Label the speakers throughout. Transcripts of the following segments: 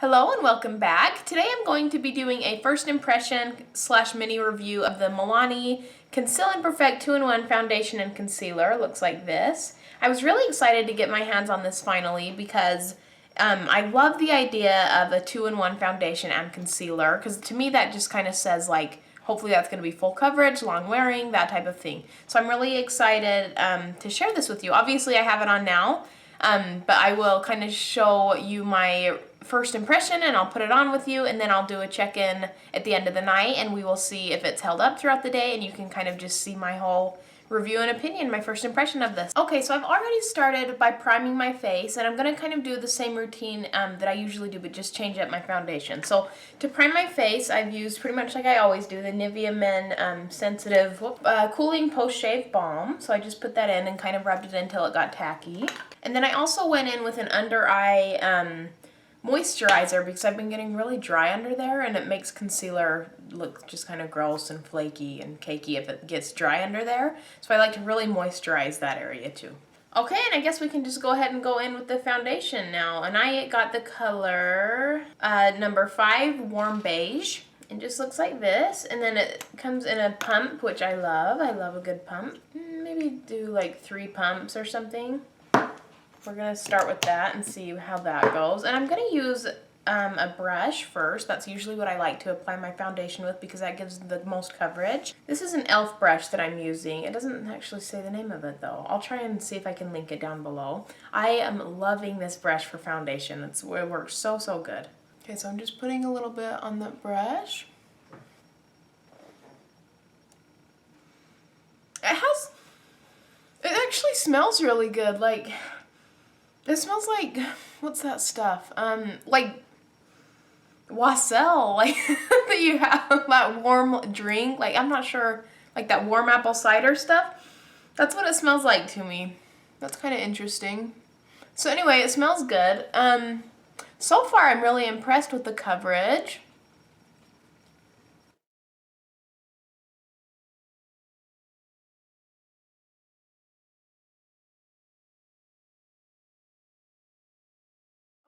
Speaker 1: Hello and welcome back. Today I'm going to be doing a first impression / mini review of the Milani Conceal and Perfect 2-in-1 Foundation and Concealer. It looks like this. I was really excited to get my hands on this finally because I love the idea of a 2-in-1 foundation and concealer, because to me that just kind of says like, hopefully that's going to be full coverage, long wearing, that type of thing. So I'm really excited to share this with you. Obviously I have it on now, but I will kind of show you my first impression and I'll put it on with you, and then I'll do a check-in at the end of the night and we will see if it's held up throughout the day, and you can kind of just see my whole review and opinion, my first impression of this. Okay, so I've already started by priming my face, and I'm going to kind of do the same routine that I usually do, but just change up my foundation. So to prime my face, I've used pretty much like I always do, the Nivea Men Sensitive Cooling Post-Shave Balm. So I just put that in and kind of rubbed it until it got tacky. And then I also went in with an under-eye moisturizer because I've been getting really dry under there, and it makes concealer look just kind of gross and flaky and cakey if it gets dry under there. So I like to really moisturize that area too. Okay, and I guess we can just go ahead and go in with the foundation now. And I got the color number 5 Warm Beige. It just looks like this, and then it comes in a pump, which I love. I love a good pump. Maybe do like 3 pumps or something. We're going to start with that and see how that goes. And I'm going to use a brush first. That's usually what I like to apply my foundation with because that gives the most coverage. This is an e.l.f. brush that I'm using. It doesn't actually say the name of it though. I'll try and see if I can link it down below. I am loving this brush for foundation. It works so good. Okay, so I'm just putting a little bit on the brush. It actually smells really good. Like, it smells like, what's that stuff? Like wassail, like that you have that warm drink. Like, I'm not sure, like that warm apple cider stuff. That's what it smells like to me. That's kind of interesting. So anyway, it smells good. So far I'm really impressed with the coverage.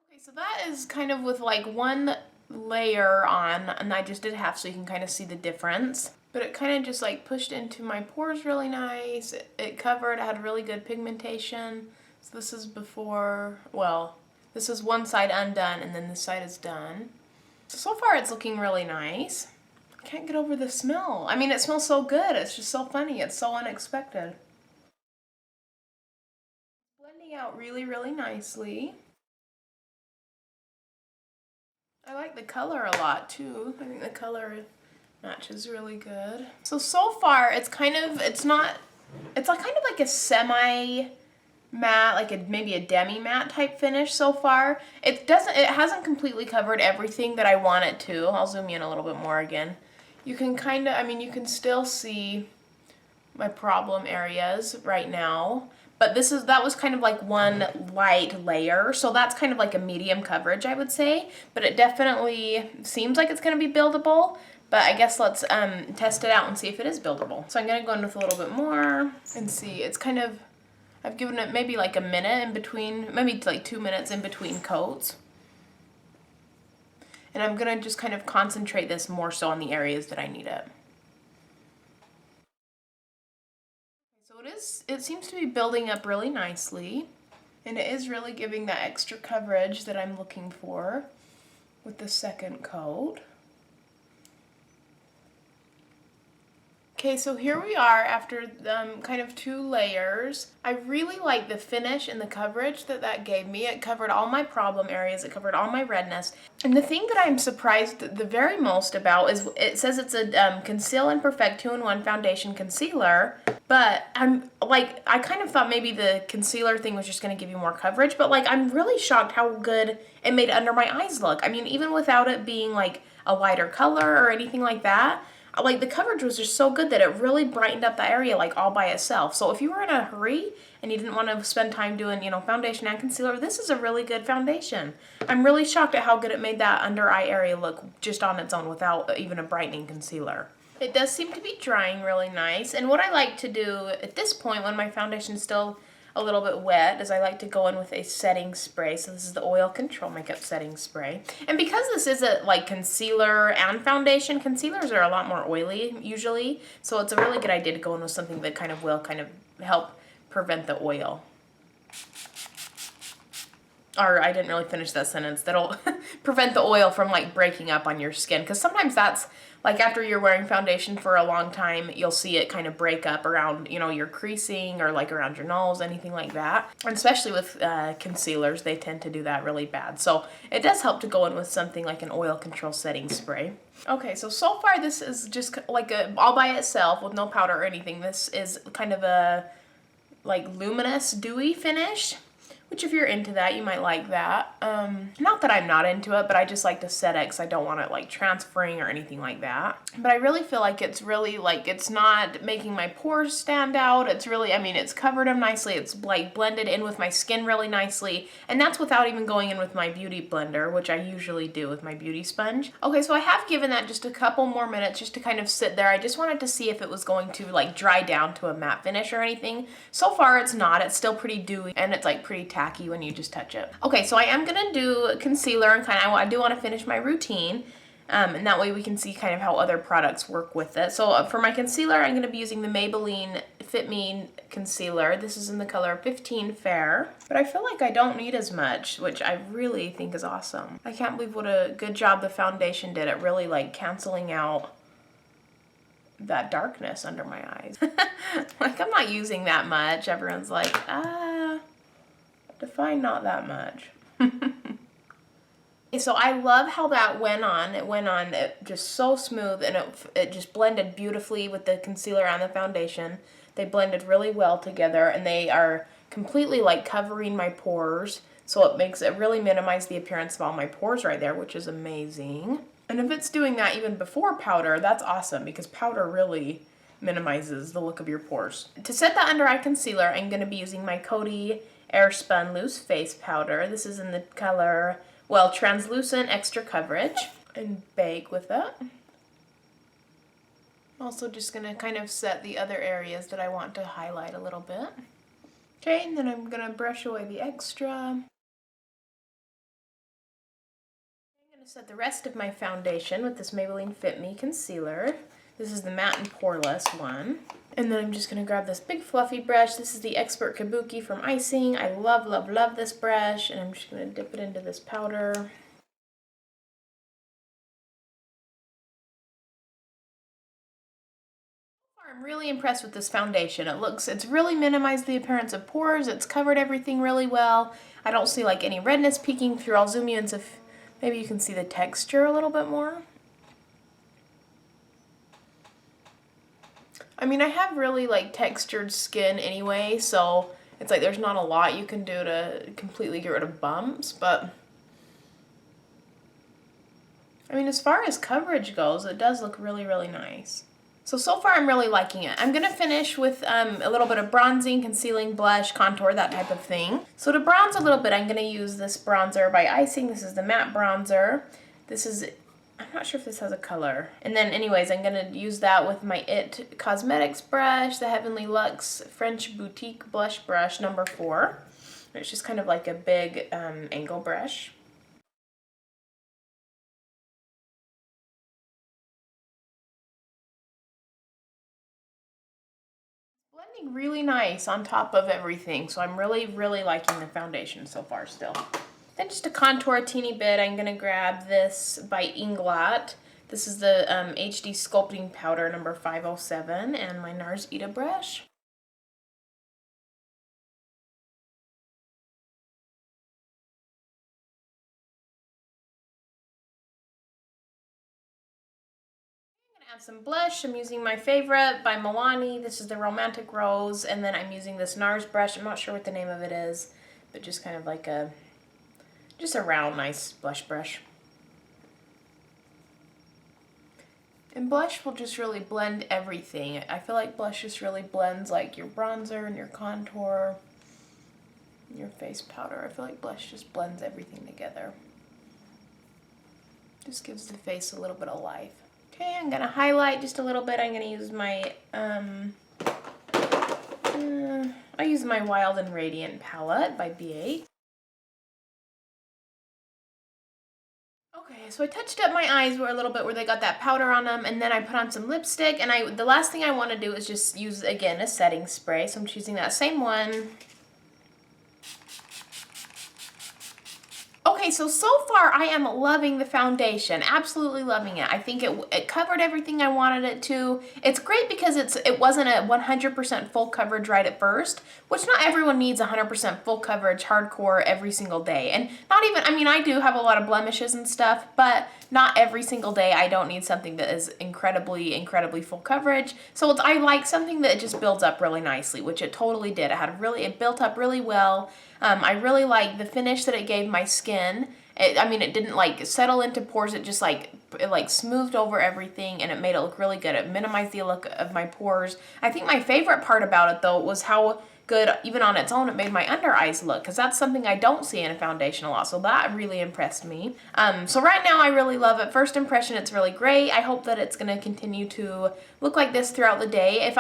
Speaker 1: Okay, so that is kind of with like one layer on, and I just did half so you can kind of see the difference. But it kind of just like pushed into my pores really nice. It covered, I had really good pigmentation. So this is before, well, this is one side undone and then this side is done. So far it's looking really nice. I can't get over the smell. I mean, it smells so good. It's just so funny. It's so unexpected. Blending out really nicely. I like the color a lot too. I think the color matches really good. So far it's kind of, it's like kind of like a semi matte, like maybe a demi matte type finish so far. It hasn't completely covered everything that I want it to. I'll zoom in a little bit more again. You can kind of, I mean, you can still see my problem areas right now. But that was kind of like one light layer, so that's kind of like a medium coverage, I would say. But it definitely seems like it's going to be buildable. But I guess let's test it out and see if it is buildable. So I'm going to go in with a little bit more and see. It's kind of, I've given it maybe like a minute in between, maybe like 2 minutes in between coats. And I'm going to just kind of concentrate this more so on the areas that I need it. It seems to be building up really nicely, and it is really giving that extra coverage that I'm looking for with the second coat. Okay, so here we are after kind of 2 layers. I really like the finish and the coverage that gave me. It covered all my problem areas. It covered all my redness. And the thing that I'm surprised the very most about is it says it's a Conceal and Perfect 2-in-1 Foundation Concealer. But I kind of thought maybe the concealer thing was just going to give you more coverage. But like, I'm really shocked how good it made under my eyes look. I mean, even without it being like a lighter color or anything like that, like the coverage was just so good that it really brightened up the area like all by itself. So if you were in a hurry and you didn't want to spend time doing, foundation and concealer, this is a really good foundation. I'm really shocked at how good it made that under eye area look just on its own without even a brightening concealer. It does seem to be drying really nice, and what I like to do at this point when my foundation is still a little bit wet, as I like to go in with a setting spray. So this is the Oil Control Makeup Setting Spray. And because this is a like concealer and foundation, concealers are a lot more oily usually. So it's a really good idea to go in with something that kind of will kind of help prevent the oil. Or I didn't really finish that sentence. That'll prevent the oil from like breaking up on your skin. Because sometimes that's like after you're wearing foundation for a long time, you'll see it kind of break up around, you know, your creasing or like around your nose, anything like that. And especially with concealers, they tend to do that really bad. So it does help to go in with something like an oil control setting spray. Okay, so far this is just like all by itself with no powder or anything. This is kind of a like luminous, dewy finish. Which if you're into that, you might like that. Not that I'm not into it, but I just like to set it because I don't want it like transferring or anything like that. But I really feel like it's really like, it's not making my pores stand out. It's really, I mean, it's covered them nicely. It's like blended in with my skin really nicely. And that's without even going in with my beauty blender, which I usually do with my beauty sponge. Okay, so I have given that just a couple more minutes just to kind of sit there. I just wanted to see if it was going to like dry down to a matte finish or anything. So far it's not. It's still pretty dewy and it's like pretty tacky when you just touch it. Okay, so I am gonna do concealer and I do want to finish my routine, and that way we can see kind of how other products work with it. So for my concealer, I'm gonna be using the Maybelline Fit Me concealer. This is in the color 15 Fair, but I feel like I don't need as much, which I really think is awesome. I can't believe what a good job the foundation did at really like canceling out that darkness under my eyes. Like I'm not using that much. Everyone's like, define not that much. So I love how that went on. It went on just so smooth, and it just blended beautifully with the concealer and the foundation. They blended really well together, and they are completely like covering my pores. So it really minimize the appearance of all my pores right there, which is amazing. And if it's doing that even before powder, that's awesome because powder really minimizes the look of your pores. To set the under eye concealer, I'm going to be using my Coty Airspun Loose Face Powder. This is in the color, well, Translucent Extra Coverage, and bake with it. Also just going to kind of set the other areas that I want to highlight a little bit. Okay, and then I'm going to brush away the extra. I'm going to set the rest of my foundation with this Maybelline Fit Me concealer. This is the matte and poreless one. And then I'm just going to grab this big fluffy brush. This is the Expert Kabuki from Icing. I love, love, love this brush. And I'm just going to dip it into this powder. I'm really impressed with this foundation. It's really minimized the appearance of pores. It's covered everything really well. I don't see like any redness peeking through. I'll zoom you in so maybe you can see the texture a little bit more. I mean, I have really like textured skin anyway, so it's like there's not a lot you can do to completely get rid of bumps, but I mean, as far as coverage goes, it does look really, really nice. So far I'm really liking it. I'm going to finish with a little bit of bronzing, concealing, blush, contour, that type of thing. So to bronze a little bit, I'm going to use this bronzer by Icing. This is the matte bronzer. This is, I'm not sure if this has a color. And then anyways, I'm going to use that with my IT Cosmetics brush, the Heavenly Luxe French Boutique Blush Brush number 4. It's just kind of like a big angle brush. Blending really nice on top of everything, so I'm really, really liking the foundation so far still. Then just to contour a teeny bit, I'm going to grab this by Inglot. This is the HD Sculpting Powder number 507 and my NARS Ita brush. Add some blush. I'm using my favorite by Milani. This is the Romantic Rose, and then I'm using this NARS brush. I'm not sure what the name of it is, but just kind of like just a round, nice blush brush. And blush will just really blend everything. I feel like blush just really blends like your bronzer and your contour, and your face powder. I feel like blush just blends everything together. Just gives the face a little bit of life. Okay, I'm going to highlight just a little bit. I'm going to use my, I I use my Wild and Radiant palette by B8. Okay, so I touched up my eyes a little bit where they got that powder on them, and then I put on some lipstick, and the last thing I want to do is just use, again, a setting spray, so I'm choosing that same one. Okay, so far I am loving the foundation, absolutely loving it. I think it covered everything I wanted it to. It's great because it wasn't a 100% full coverage right at first, which not everyone needs 100% full coverage hardcore every single day. And not even, I mean, I do have a lot of blemishes and stuff, but not every single day. I don't need something that is incredibly, incredibly full coverage. So I like something that just builds up really nicely, which it totally did. It built up really well. I really like the finish that it gave my skin. It didn't like settle into pores. It just it smoothed over everything, and it made it look really good. It minimized the look of my pores. I think my favorite part about it though was how good, even on its own, it made my under eyes look, because that's something I don't see in a foundation a lot. So that really impressed me. So right now I really love it. First impression, it's really great. I hope that it's going to continue to look like this throughout the day.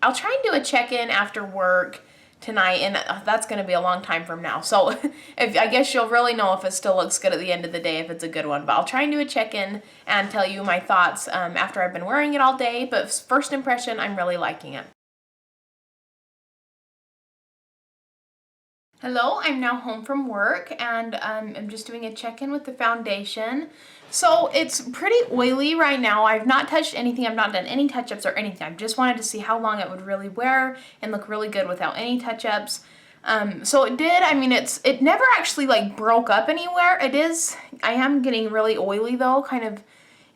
Speaker 1: I'll try and do a check-in after work tonight, and that's going to be a long time from now, so I guess you'll really know if it still looks good at the end of the day, if it's a good one. But I'll try and do a check-in and tell you my thoughts after I've been wearing it all day. But first impression, I'm really liking it. Hello, I'm now home from work, and I'm just doing a check-in with the foundation. So it's pretty oily right now. I've not touched anything. I've not done any touch-ups or anything. I just wanted to see how long it would really wear and look really good without any touch-ups. So it did. It never actually like broke up anywhere. I am getting really oily though, kind of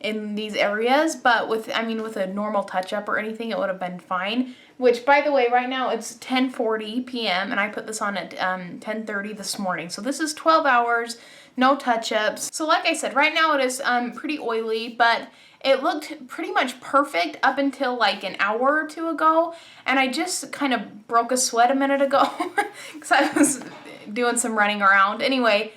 Speaker 1: in these areas, but with a normal touch-up or anything, it would have been fine. Which, by the way, right now it's 10:40 p.m. and I put this on at 10:30 this morning. So this is 12 hours, no touch-ups. So like I said, right now it is pretty oily, but it looked pretty much perfect up until like an hour or two ago. And I just kind of broke a sweat a minute ago because I was doing some running around. Anyway,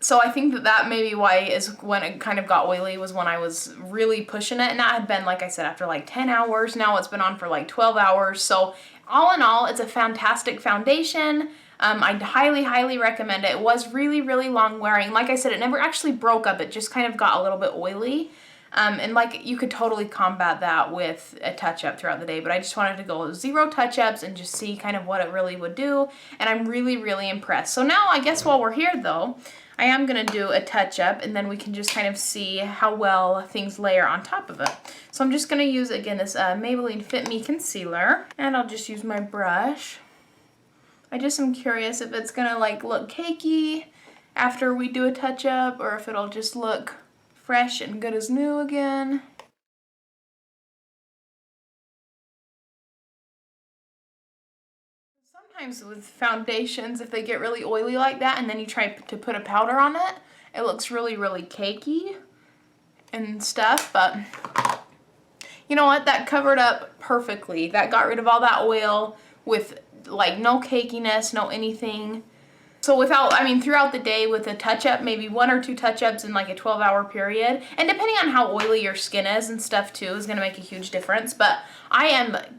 Speaker 1: so I think that may be why is when it kind of got oily, was when I was really pushing it. And that had been, like I said, after like 10 hours. Now it's been on for like 12 hours. So all in all, it's a fantastic foundation. I'd highly, highly recommend it. It was really, really long wearing. Like I said, it never actually broke up. It just kind of got a little bit oily. And like you could totally combat that with a touch-up throughout the day, but I just wanted to go 0 touch-ups and just see kind of what it really would do. And I'm really, really impressed. So now I guess while we're here though, I am going to do a touch-up, and then we can just kind of see how well things layer on top of it. So I'm just going to use, again, this Maybelline Fit Me Concealer, and I'll just use my brush. I just am curious if it's going to like look cakey after we do a touch-up, or if it'll just look fresh and good as new again. Sometimes with foundations, if they get really oily like that and then you try to put a powder on it, it looks really, really cakey and stuff, but you know what? That covered up perfectly. That got rid of all that oil with like no cakiness, no anything. So throughout the day with a touch-up, maybe 1 or 2 touch-ups in like a 12-hour period, and depending on how oily your skin is and stuff too, is going to make a huge difference. But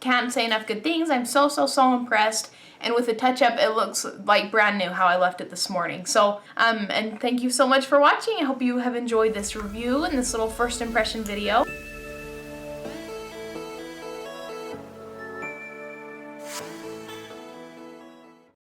Speaker 1: can't say enough good things. I'm so, so, so impressed. And with a touch-up, it looks like brand new how I left it this morning. So, and thank you so much for watching. I hope you have enjoyed this review and this little first impression video.